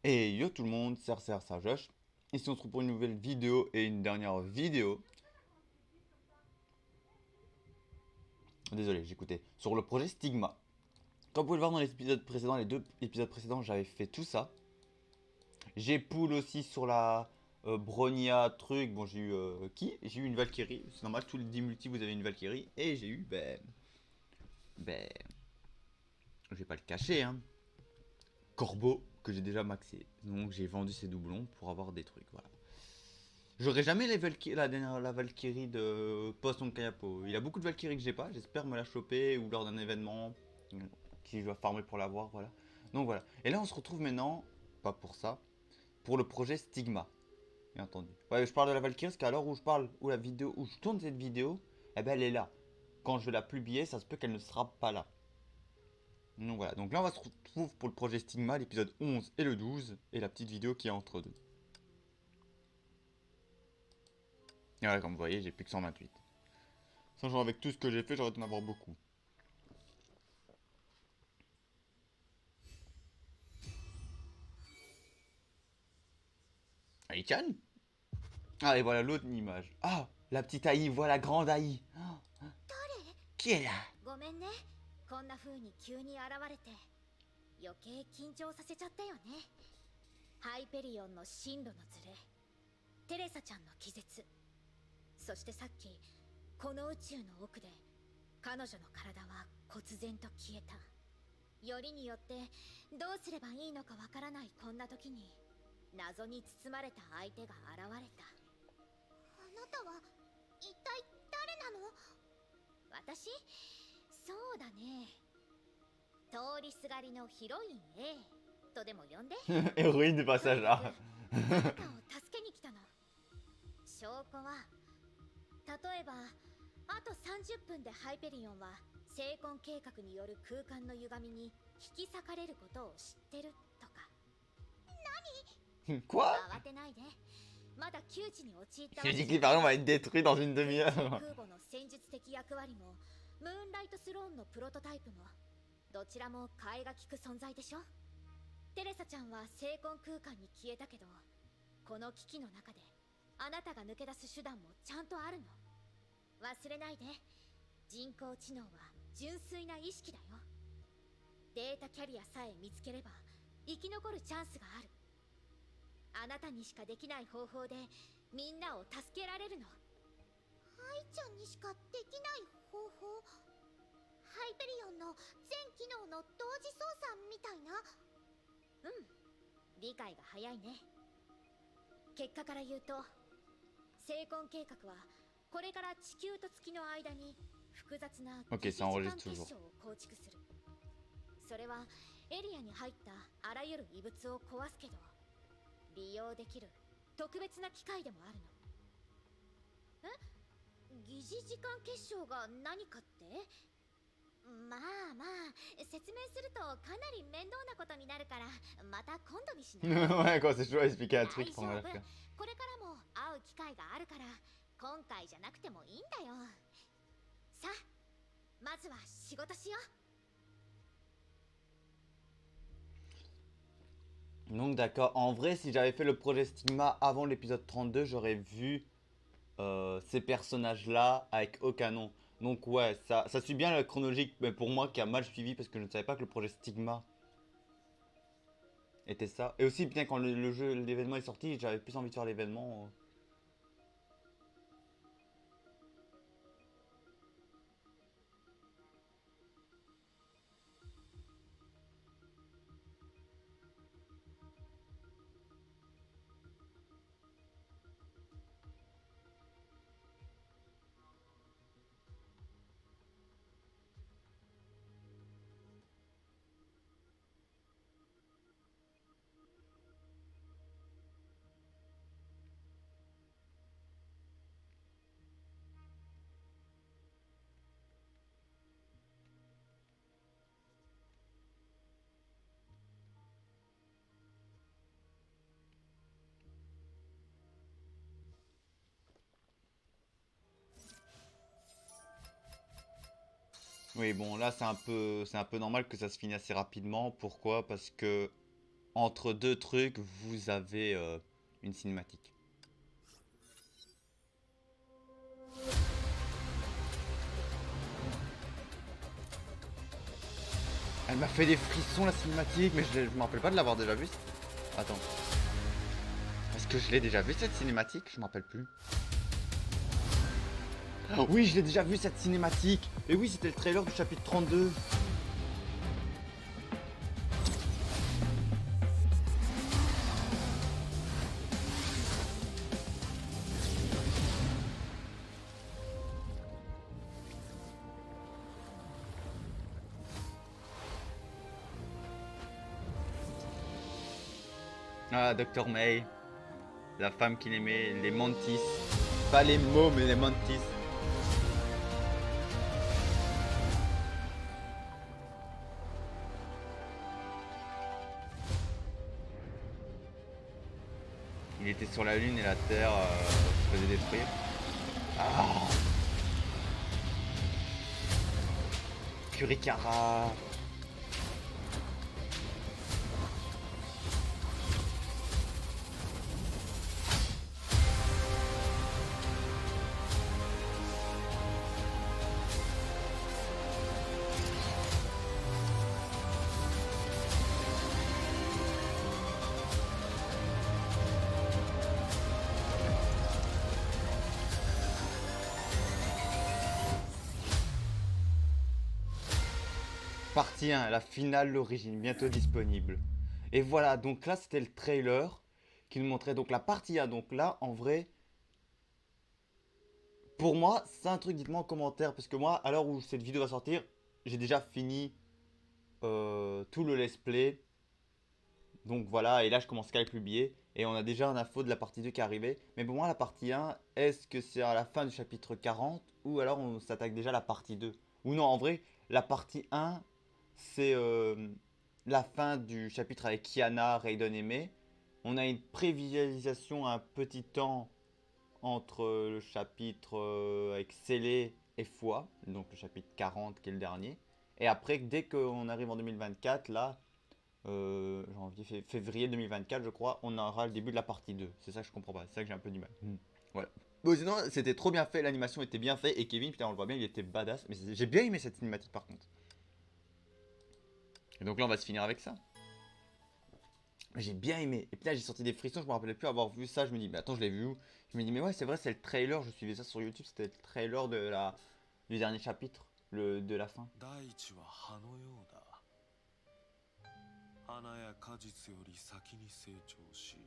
Et yo tout le monde, c'est Josh. Ici on se retrouve pour une nouvelle vidéo et une dernière vidéo. Désolé, j'écoutais. Sur le projet Stigma. Comme vous pouvez le voir dans l'épisode précédent, les deux épisodes précédents, j'avais fait tout ça. J'ai pull aussi sur la Bronia truc. Bon, j'ai eu qui? J'ai eu une Valkyrie. C'est normal, tous les 10 multi, vous avez une Valkyrie. Et j'ai eu, ben, je vais pas le cacher, hein. Corbeau que j'ai déjà maxé. Donc j'ai vendu ces doublons pour avoir des trucs, voilà. J'aurai jamais la Valkyrie de Poisson Kayapo. Il a beaucoup de Valkyries que j'ai pas. J'espère me la choper ou lors d'un événement qui je dois farmer pour l'avoir. Voilà. Donc voilà. Et là, on se retrouve maintenant, pas pour ça, pour le projet Stigma. Bien entendu. Ouais, je parle de la Valkyrie parce qu'à l'heure où je parle, où la vidéo, où je tourne cette vidéo, eh ben elle est là. Quand je vais la publier, ça se peut qu'elle ne sera pas là. Donc voilà. Donc là, on va se retrouver pour le projet Stigma, l'épisode 11 et le 12, et la petite vidéo qui est entre deux. Et voilà, comme vous voyez, j'ai plus que 128. Sachant avec tout ce que j'ai fait, j'aurais dû en avoir beaucoup. Aïe-chan. Ah, et voilà l'autre image. Ah, la petite Aïe, voilà la grande Aïe. Ah, qui est là? ごめんね、こんな風に急に現れて余計緊張させちゃったよね。ハイペリオンの進路のズレ、テレサちゃんの気絶、そしてさっきこの宇宙の奥で彼女の体は忽然と消えた。よりによってどうすればいいのかわからないこんな時に謎に包まれた相手が現れた。あなたは一体誰なの？私？そうだね、通りすがりのヒロイン A とでも呼んで。Héroïne du とに passage かく là. あなたを助けに来たの。証拠は例えばあと30分でハイペリオンは聖魂計画による空間の歪みに引き裂かれることを知ってるとか。Quoi? 慌てないで、まだ窮地に陥ったわ J'ai け dit じ que ゃ les ない。 parents vont être détruits dans une 空 demi-heure. 母の戦術的役割もムーンライトスローンのプロトタイプもどちらも替えが利く存在でしょ。テレサちゃんは聖魂空間に消えたけど、この危機の中であなたが抜け出す手段もちゃんとあるの。忘れないで、人工知能は純粋な意識だよ。データキャリアさえ見つければ生き残るチャンスがある。あなたにしかできない方法でみんなを助けられるの。ハイちゃんにしかできない方法？ハイペリオンの全機能の同時操作みたいな。うん、理解が早いね。結果から言うと、聖魂計画はこれから地球と月の間に複雑な Ok, 疑似 ça 時間 enregistre 結 toujours. 晶を構築する。それはエリアに入ったあらゆる異物を壊すけど利用できる特別な機械でもあるの。え？疑似時間結晶が何かって？まあまあ、説明するとかなり面倒なことになるからまた今度にしない？ Ouais, quand c'est chaud à expliquer un 大 truc, 丈 prendre 夫、la これからも会う機会があるから今回じゃなくてもいいんだよ。さあ、まずは仕事しよう。 Donc d'accord, en vrai, si j'avais fait le projet Stigma avant l'épisode 32, j'aurais vu ces personnages-là avec au canon. Donc ouais, ça suit bien la chronologique, mais pour moi qui a mal suivi parce que je ne savais pas que le projet Stigma était ça. Et aussi, bien quand le jeu, l'événement est sorti, j'avais plus envie de faire l'événement. Oui, bon, là c'est un peu normal que ça se finisse assez rapidement. Pourquoi? Parce que entre deux trucs, vous avez une cinématique. Elle m'a fait des frissons la cinématique, mais je me rappelle pas de l'avoir déjà vue. Attends. Est-ce que je l'ai déjà vue cette cinématique? Je me rappelle plus. Oh, oui, je l'ai déjà vue cette cinématique. Et oui, c'était le trailer du chapitre 32. Ah, Dr. May. La femme qu'il aimait, les mantis. Pas les mots, mais les mantis. Il était sur la lune et la terre se faisait détruire. Ah, Kurikara. Partie 1, la finale, l'origine, bientôt disponible. Et voilà, donc là c'était le trailer qui nous montrait donc la partie 1. Donc là, en vrai, pour moi, c'est un truc, dites-moi en commentaire, parce que moi, à l'heure où cette vidéo va sortir, j'ai déjà fini tout le let's play. Donc voilà, et là je commence qu'à le publier. Et on a déjà un info de la partie 2 qui est arrivée. Mais pour moi, la partie 1, est-ce que c'est à la fin du chapitre 40 ou alors on s'attaque déjà à la partie 2? Ou non, en vrai, la partie 1, c'est la fin du chapitre avec Kiana, Raiden et Mei. On a une prévisualisation un petit temps entre le chapitre avec Célé et Foi, donc le chapitre 40 qui est le dernier. Et après, dès qu'on arrive en 2024, là, janvier, février 2024, je crois, on aura le début de la partie 2. C'est ça que je comprends pas, c'est ça que j'ai un peu du mal. Voilà. Bon, sinon, c'était trop bien fait, l'animation était bien faite, et Kevin, putain, on le voit bien, il était badass. Mais j'ai bien aimé cette cinématique par contre. Et donc là, on va se finir avec ça. J'ai bien aimé. Et puis là, j'ai sorti des frissons, je me rappelais plus avoir vu ça. Je me dis, mais attends, je l'ai vu où? Je me dis, mais ouais, c'est vrai, c'est le trailer. Je suivais ça sur YouTube, c'était le trailer du dernier chapitre, de la fin. 花や果実より先に成長し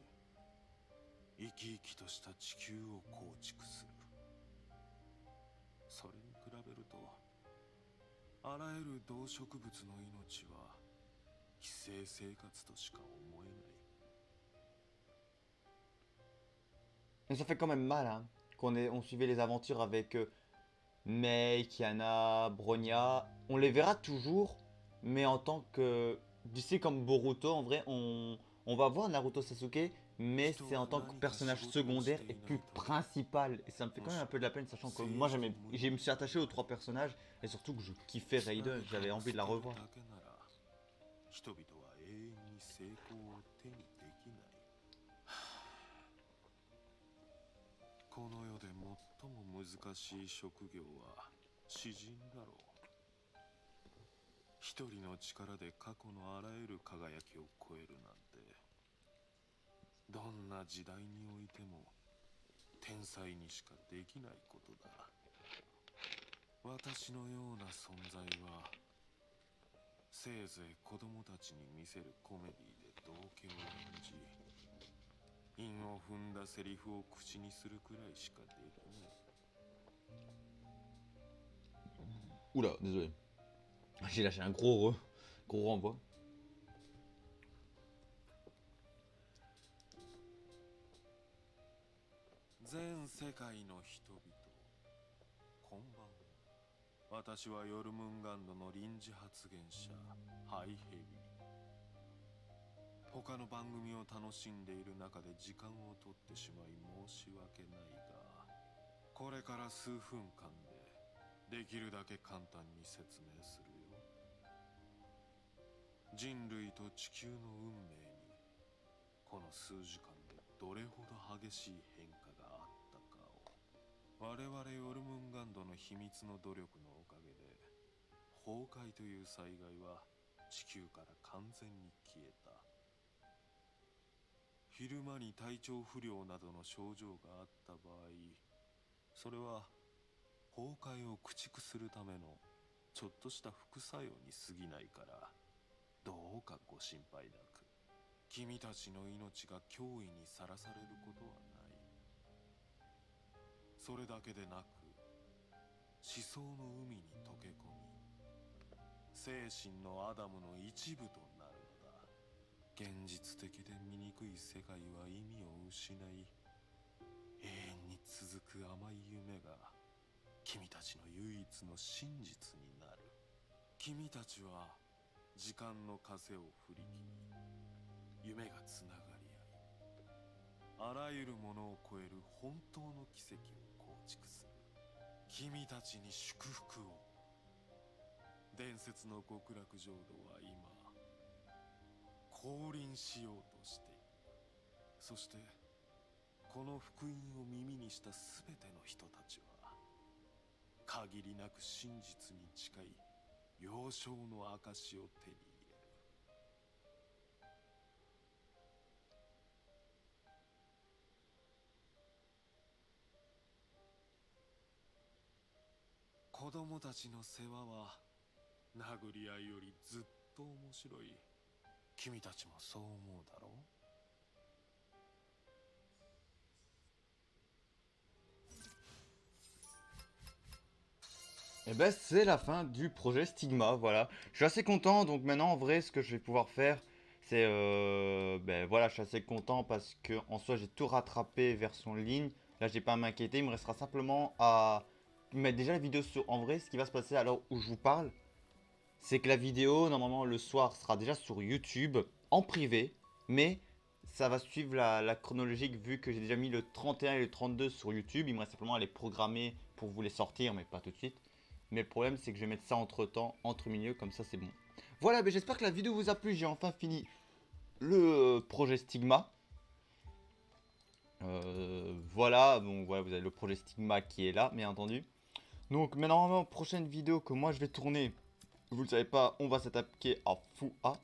生き生きとした地球を構築する。それに比べるとあらゆる動植物の命は寄生生活としか思えない。 Mais ça fait quand même mal, hein, on suivait les aventures avec Mei, Kiana, Bronya. On les verra toujours, mais en tant que... Tu sais, comme Boruto, en vrai, on va voir Naruto Sasuke, mais c'est en tant que personnage secondaire et plus principal. Et ça me fait quand même un peu de la peine, sachant que moi, je me suis attaché aux trois personnages, et surtout que je kiffais Raiden, j'avais envie de la revoir. 人々は永遠に成功を手にできない。この世で最も難しい職業は詩人だろう。一人の力で過去のあらゆる輝きを超えるなんて、どんな時代においても天才にしかできないことだ。私のような存在はせいぜい子供たちに見せるコメディで道化を演じ、韻を踏んだセリフを口にするくらいしかできない。 Oula, désolé. J'ai lâché un gros renvoi. 全世界の人々、こんばんは。私はヨルムンガンドの臨時発言者ハイヘビー。他の番組を楽しんでいる中で時間を取ってしまい申し訳ないが、これから数分間でできるだけ簡単に説明するよ。人類と地球の運命に数時間でどれほど激しい変化があったかを。我々ヨルムンガンドの秘密の努力のおかげで、崩壊という災害は地球から完全に消えた。昼間に体調不良などの症状があった場合、それは崩壊を駆逐するためのちょっとした副作用に過ぎないから、どうかご心配なく。君たちの命が脅威にさらされることはない。それだけでなく、思想の海に溶け込み、精神のアダムの一部となるのだ。現実的で醜い世界は意味を失い、永遠に続く甘い夢が君たちの唯一の真実になる。君たちは時間の枷を振り切り、夢がつながり合い、あらゆるものを超える本当の奇跡を構築する。君たちに祝福を。伝説の極楽浄土は今降臨しようとしている。そしてこの福音を耳にしたすべての人たちは、限りなく真実に近い幼少の証を手に入れる。子供たちの世話は殴り合いよりずっと面白い。君たちもそう思うだろう。Et ben c'est la fin du projet Stigma, voilà. Je suis assez content, donc maintenant en vrai ce que je vais pouvoir faire, c'est ben voilà, je suis assez content parce que en soi j'ai tout rattrapé version ligne. Là j'ai pas à m'inquiéter, il me restera simplement à mettre déjà la vidéo sur. En vrai, ce qui va se passer à l'heure où je vous parle, c'est que la vidéo normalement le soir sera déjà sur YouTube en privé, mais ça va suivre la chronologique vu que j'ai déjà mis le 31 et le 32 sur YouTube. Il me reste simplement à les programmer pour vous les sortir, mais pas tout de suite. Mais le problème, c'est que je vais mettre ça entre temps, entre milieu, comme ça c'est bon. Voilà, mais j'espère que la vidéo vous a plu. J'ai enfin fini le projet Stigma. Voilà, bon, voilà, vous avez le projet Stigma qui est là, bien entendu. Donc, maintenant, prochaine vidéo que moi je vais tourner, vous ne le savez pas, on va s'attaquer à Fou A.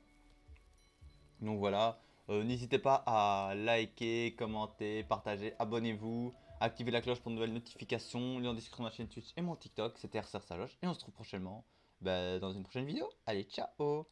Donc voilà, n'hésitez pas à liker, commenter, partager, abonnez-vous. Activez la cloche pour de nouvelles notifications. Lien en description de ma chaîne Twitch et mon TikTok. C'était RCR Saloche. Et on se retrouve prochainement dans une prochaine vidéo. Allez, ciao!